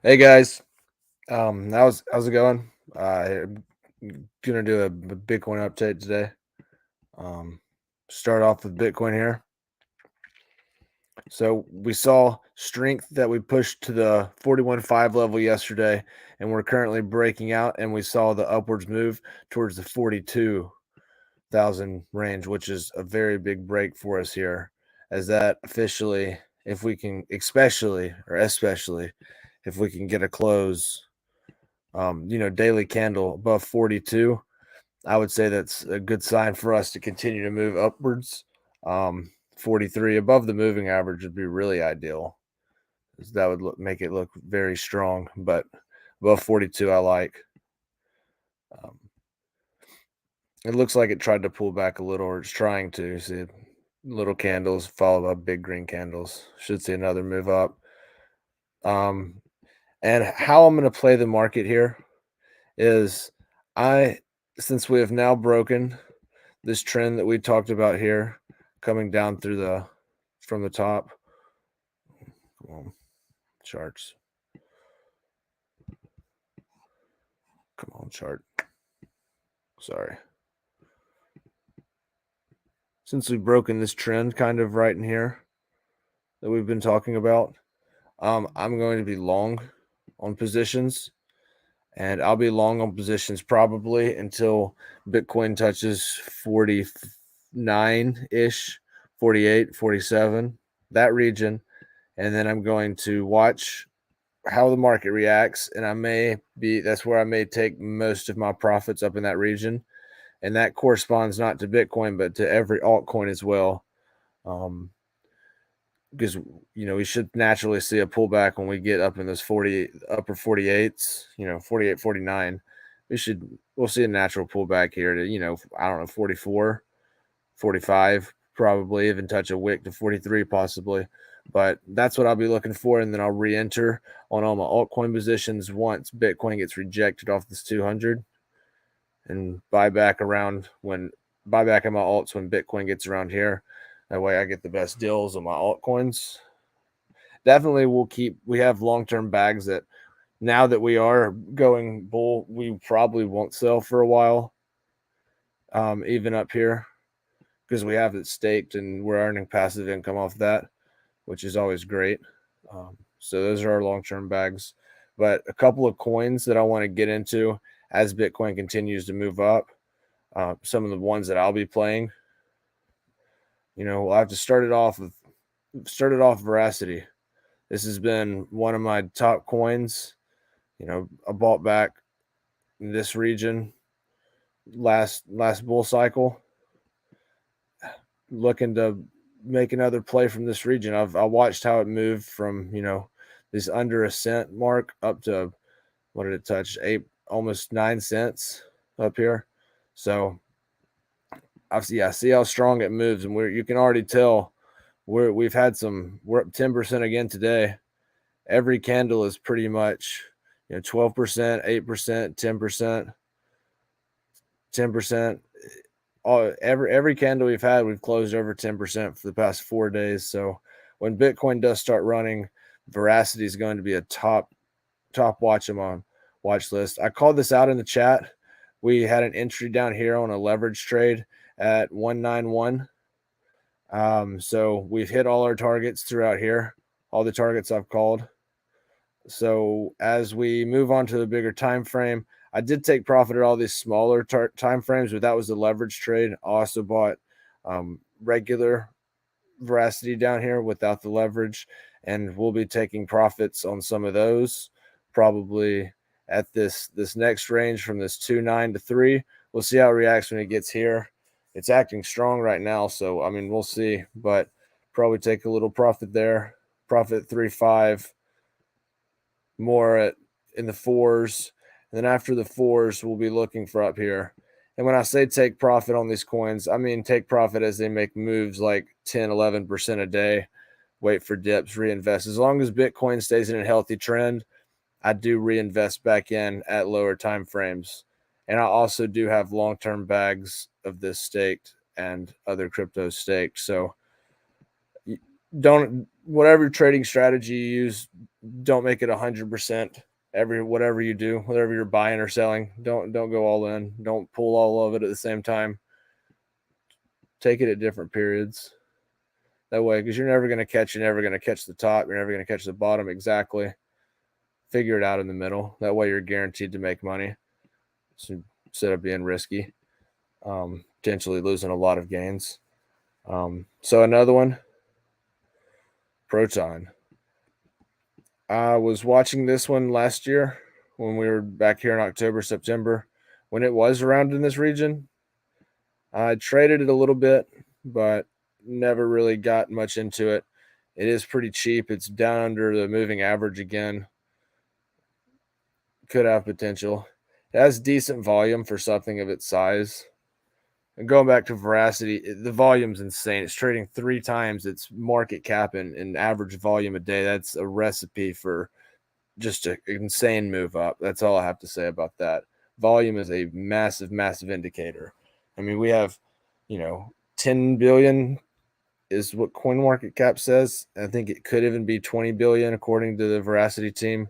Hey guys, how's it going? I'm gonna do a Bitcoin update today. Um, Start off with Bitcoin here. So we saw strength that we pushed to the 41.5 level yesterday, and we're currently breaking out, and we saw the upwards move towards the 42,000 range, which is a very big break for us here, as that officially, if we can, especially if we can get a close daily candle above 42, I would say that's a good sign for us to continue to move upwards. 43 above the moving average would be really ideal. 'Cause that would make it look very strong, but above 42, I like. Um, it looks like it tried to pull back a little, or it's trying to. See little candles followed by big green candles. Should see another move up. Um, and how I'm going to play the market here is I, since we have now broken this trend that we talked about here, coming down through the from the top. Come on, charts. Come on, chart. Sorry. Since we've broken this trend kind of right in here that we've been talking about, I'm going to be long on positions, and I'll be long on positions probably until Bitcoin touches 49 ish, 48, 47, that region. And then I'm going to watch how the market reacts, and that's where I may take most of my profits up in that region, and that corresponds not to Bitcoin but to every altcoin as well. Because we should naturally see a pullback when we get up in those 40 upper 48s, 48, 49. We'll see a natural pullback here to, I don't know, 44, 45, probably even touch a wick to 43 possibly. But that's what I'll be looking for, and then I'll re-enter on all my altcoin positions once Bitcoin gets rejected off this 200, and buy back in my alts when Bitcoin gets around here. That way I get the best deals on my altcoins. Definitely we have long-term bags that now that we are going bull, we probably won't sell for a while. Even up here, because we have it staked and we're earning passive income off that, which is always great. So those are our long-term bags. But a couple of coins that I want to get into as Bitcoin continues to move up. Some of the ones that I'll be playing. We'll have to start it off Veracity. This has been one of my top coins. I bought back in this region last bull cycle, looking to make another play from this region. I watched how it moved from this under a cent mark up to, what did it touch? Almost 9 cents up here. So I see how strong it moves, and you can already tell we're up 10% again today. Every candle is pretty much 12%, 8%, 10%, 10%. Every candle we've had, we've closed over 10% for the past 4 days. So when Bitcoin does start running, Veracity is going to be a top watch on my watch list. I called this out in the chat. We had an entry down here on a leverage trade at 191. So we've hit all our targets throughout here, all the targets I've called. So as we move on to the bigger time frame, I did take profit at all these smaller time frames, but that was the leverage trade. I also bought regular Veracity down here without the leverage, and we'll be taking profits on some of those probably at this next range from this 2.9 to 3. We'll see how it reacts when it gets here. It's acting strong right now, so I mean we'll see, but probably take a little profit there. Profit 3.5, more in the fours, and then after the fours we'll be looking for up here. And when I say take profit on these coins, I mean take profit as they make moves like 10-11% a day, wait for dips, reinvest. As long as Bitcoin stays in a healthy trend, I do reinvest back in at lower time frames. And I also do have long-term bags of this staked and other cryptos staked. So don't, whatever trading strategy you use, don't make it 100% whatever you do, whatever you're buying or selling. Don't go all in. Don't pull all of it at the same time. Take it at different periods. That way, because you're never going to catch the top. You're never going to catch the bottom exactly. Figure it out in the middle. That way, you're guaranteed to make money. So instead of being risky, potentially losing a lot of gains. So another one, Proton. I was watching this one last year when we were back here in October, September, when it was around in this region. I traded it a little bit, but never really got much into it. It is pretty cheap. It's down under the moving average again. Could have potential. It has decent volume for something of its size. And going back to Veracity, the volume's insane. It's trading 3 times its market cap and average volume a day. That's a recipe for just an insane move up. That's all I have to say about that. Volume is a massive, massive indicator. I mean, we have, 10 billion is what coin market cap says. I think it could even be 20 billion according to the Veracity team,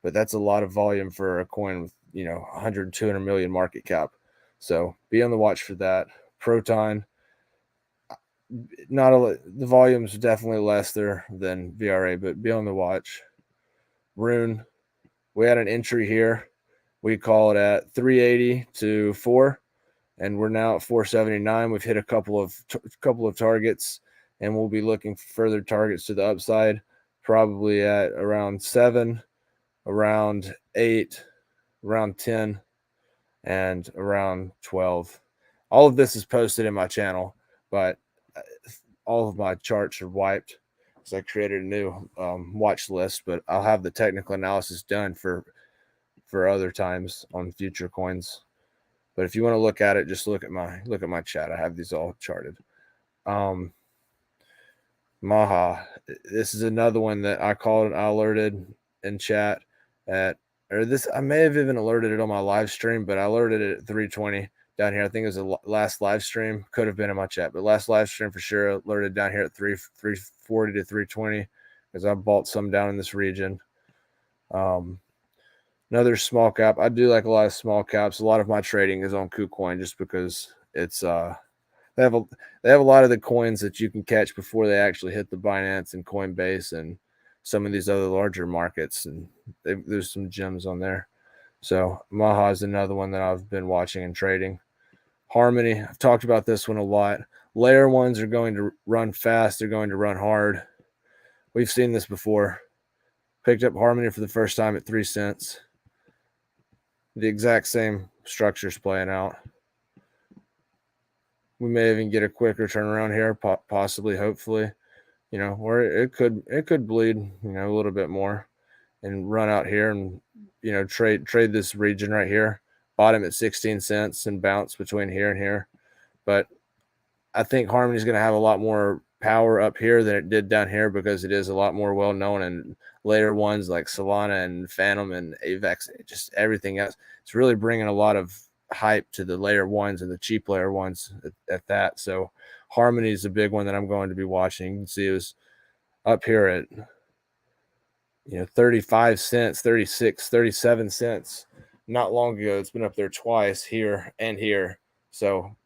but that's a lot of volume for a coin with, 100, 200 million market cap. So be on the watch for that. Proton, the volume's definitely less there than VRA, but be on the watch. Rune, we had an entry here. We call it at 380 to 4, and we're now at 479. We've hit a couple of targets, and we'll be looking for further targets to the upside, probably at around 7, around 8, around 10, and around 12. All of this is posted in my channel, but all of my charts are wiped because I created a new watch list, but I'll have the technical analysis done for other times on future coins. But if you want to look at it, just look at my chat. I have these all charted. Maha, this is another one that I alerted in chat I may have even alerted it on my live stream, but I alerted it at 320 down here. I think it was the last live stream. Could have been in my chat, but last live stream for sure alerted down here at 340 to 320 because I bought some down in this region. Another small cap. I do like a lot of small caps. A lot of my trading is on KuCoin just because it's they have a lot of the coins that you can catch before they actually hit the Binance and Coinbase and some of these other larger markets, and there's some gems on there. So Maha is another one that I've been watching and trading. Harmony, I've talked about this one a lot. Layer ones are going to run fast. They're going to run hard. We've seen this before. Picked up Harmony for the first time at 3 cents. The exact same structure's playing out. We may even get a quicker turnaround here, possibly, hopefully. Where it could bleed, a little bit more and run out here and, trade this region right here. Bottom at 16 cents and bounce between here and here. But I think Harmony's going to have a lot more power up here than it did down here because it is a lot more well known, and later ones like Solana and Phantom and Avex, just everything else. It's really bringing a lot of hype to the layer ones and the cheap layer ones at that. So Harmony is a big one that I'm going to be watching. You can see it was up here at 35 cents, 36, 37 cents not long ago. It's been up there twice, here and here. So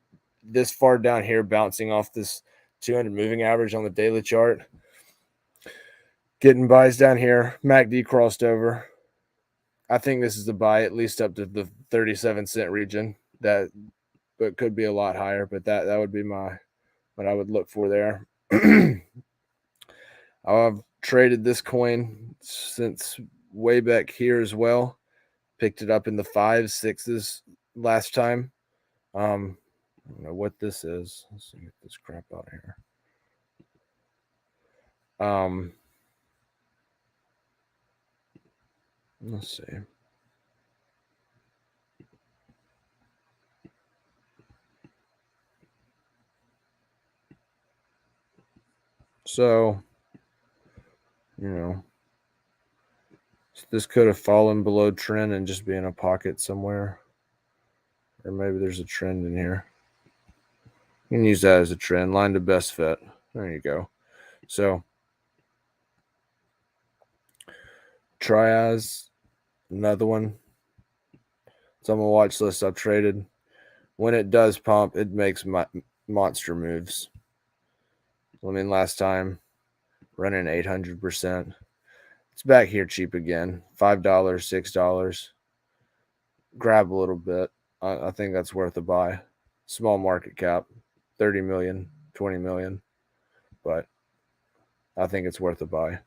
this far down here, bouncing off this 200 moving average on the daily chart, getting buys down here. MACD crossed over. I think this is a buy at least up to the 37 cent region. But could be a lot higher. But that would be what I would look for there. I've traded this coin since way back here as well. Picked it up in the 5s, 6s last time. I don't know what this is. Let's see, get this crap out of here. Let's see. So, this could have fallen below trend and just be in a pocket somewhere. Or maybe there's a trend in here. You can use that as a trend. Line to best fit. There you go. So, Triaz, another one. It's on my watch list. I've traded. When it does pump, it makes monster moves. I mean, last time running 800%. It's back here cheap again. $5, $6. Grab a little bit. I think that's worth a buy. Small market cap, 30 million, 20 million, but I think it's worth a buy.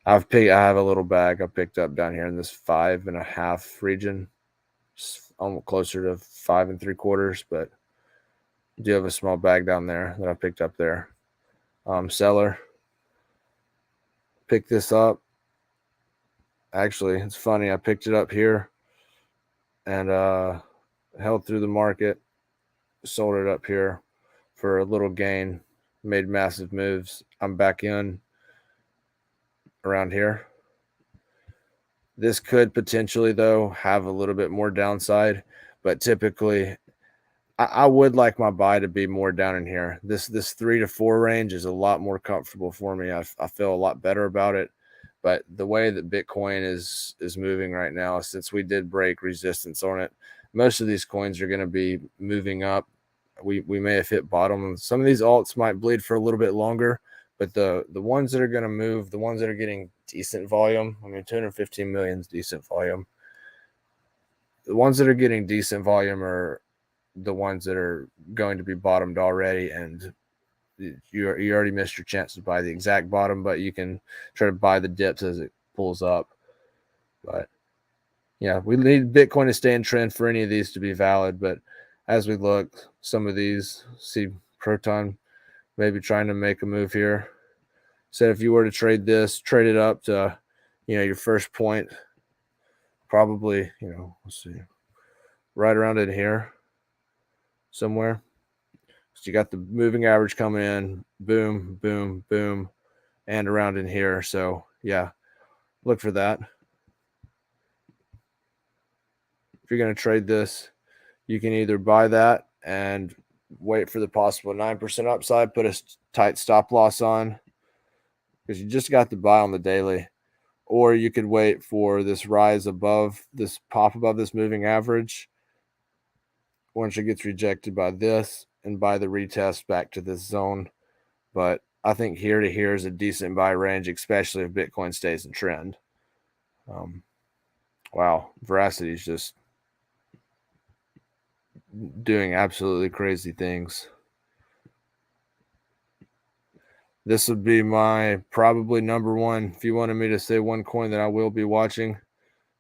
I have a little bag I picked up down here in this 5.5 region, almost closer to 5 3/4, but I do have a small bag down there that I picked up there. Seller, picked this up. Actually, it's funny. I picked it up here and held through the market, sold it up here for a little gain, made massive moves. I'm back in around here. This could potentially, though, have a little bit more downside, but typically I would like my buy to be more down in here. This 3 to 4 range is a lot more comfortable for me. I feel a lot better about it. But the way that Bitcoin is moving right now, since we did break resistance on it, most of these coins are going to be moving up. We may have hit bottom. Some of these alts might bleed for a little bit longer, but the ones that are going to move, the ones that are getting decent volume, I mean, 215 million is decent volume. The ones that are getting decent volume are the ones that are going to be bottomed already, and you already missed your chance to buy the exact bottom, but you can try to buy the dips as it pulls up. But yeah, we need Bitcoin to stay in trend for any of these to be valid. But as we look, some of these, see Proton maybe trying to make a move here. So if you were to trade this, trade it up to, your first point, probably, let's see, right around in here somewhere. So you got the moving average coming in, boom, boom, boom, and around in here. So yeah, look for that. If you're going to trade this, you can either buy that and wait for the possible 9% upside, put a tight stop loss on because you just got the buy on the daily, or you could wait for this rise above this, pop above this moving average. Once it gets rejected by this and by the retest back to this zone. But I think here to here is a decent buy range, especially if Bitcoin stays in trend. Wow, Veracity is just doing absolutely crazy things. This would be my probably number one. If you wanted me to say one coin that I will be watching,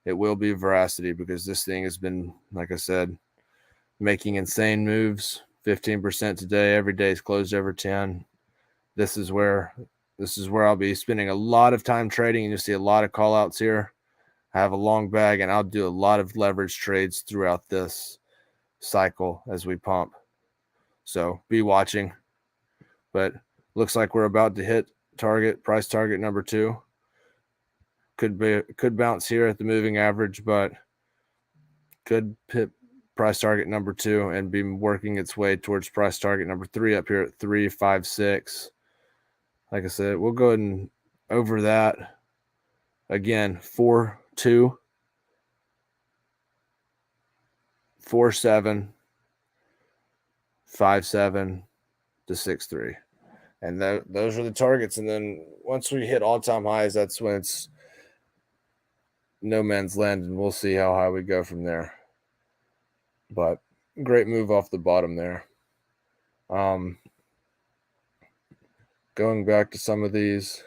it will be Veracity, because this thing has been, like I said, making insane moves. 15% today. Every day is closed over 10. This is where I'll be spending a lot of time trading, and you'll see a lot of call outs here. I have a long bag, and I'll do a lot of leverage trades throughout this cycle as we pump. So be watching. But looks like we're about to hit price target number 2. Could bounce here at the moving average, but could hit price target number 2 and be working its way towards price target number 3 up here at 356. Like I said, we'll go ahead and over that again. 4.2, 4.7, 5.7 to 6.3, and those are the targets. And then once we hit all-time highs, that's when it's no man's land, and we'll see how high we go from there. But great move off the bottom there. Going back to some of these,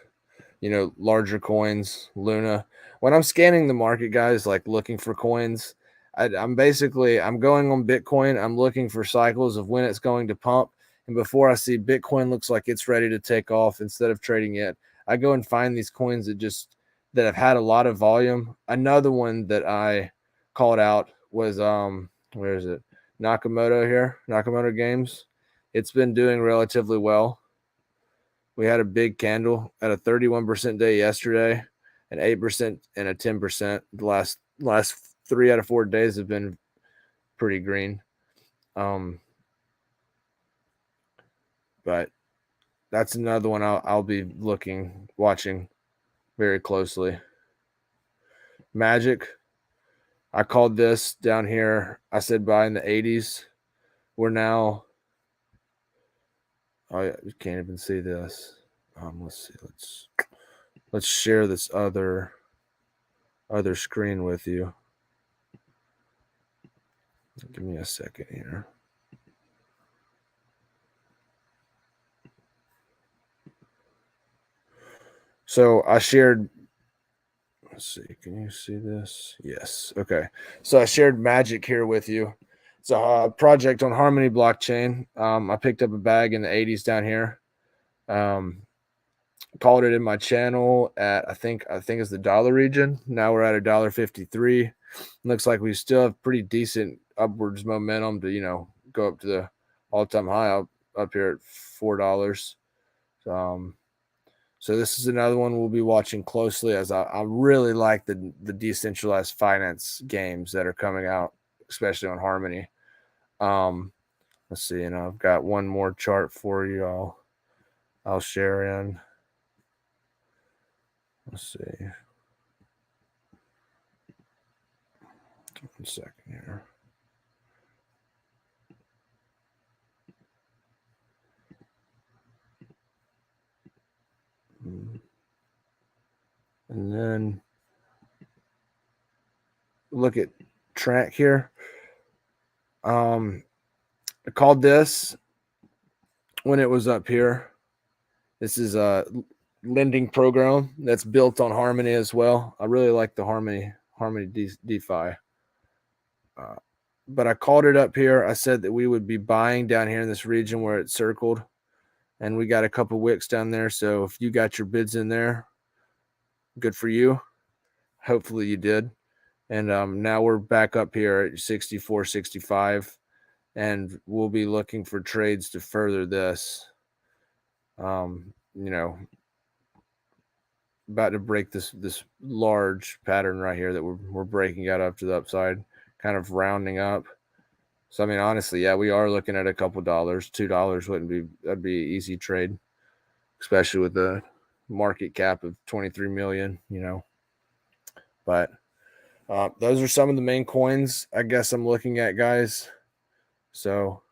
larger coins, Luna. When I'm scanning the market, guys, like looking for coins, I'm going on Bitcoin. I'm looking for cycles of when it's going to pump. And before I see Bitcoin looks like it's ready to take off, instead of trading it, I go and find these coins that have had a lot of volume. Another one that I called out was, where is it? Nakamoto Games. It's been doing relatively well. We had a big candle at a 31% day yesterday, an 8% and a 10%. The last 3 out of 4 days have been pretty green. But that's another one I'll be watching. very closely. Magic, I called this down here. I said buy in the 80s. We're now, oh yeah, you can't even see this. Let's see. Let's share this other screen with you. Give me a second here. So I shared, let's see, can you see this? Yes. Okay. So I shared Magic here with you. It's a project on Harmony blockchain. I picked up a bag in the 80s down here. Called it in my channel at I think it's the dollar region. Now we're at $1.53. Looks like we still have pretty decent upwards momentum to go up to the all-time high up here at $4. So this is another one we'll be watching closely, as I really like the decentralized finance games that are coming out, especially on Harmony. Let's see, and I've got one more chart for you. I'll share in. Let's see. 1 second here. And then look at track here. I called this when it was up here. This is a lending program that's built on Harmony as well. I really like the Harmony DeFi. But I called it up here. I said that we would be buying down here in this region where it's circled, and we got a couple wicks down there. So if you got your bids in there, good for you. Hopefully you did. And now we're back up here at 64, 65, and we'll be looking for trades to further this. About to break this large pattern right here that we're breaking out up to the upside, kind of rounding up. So I mean, honestly, yeah, we are looking at a couple dollars. $2 that'd be an easy trade, especially with the market cap of 23 million. But those are some of the main coins I guess I'm looking at, guys. So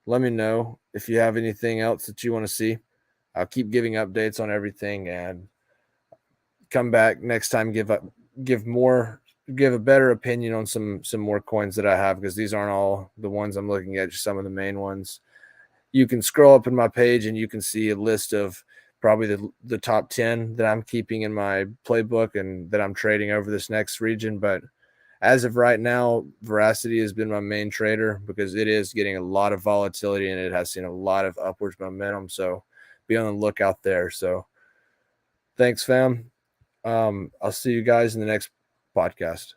let me know if you have anything else that you want to see. I'll keep giving updates on everything, and come back next time, give a better opinion on some more coins that I have, because these aren't all the ones I'm looking at, just some of the main ones. You can scroll up in my page and you can see a list of probably the top 10 that I'm keeping in my playbook and that I'm trading over this next region. But as of right now, Veracity has been my main trader because it is getting a lot of volatility and it has seen a lot of upwards momentum. So be on the lookout there. So thanks, fam. I'll see you guys in the next podcast.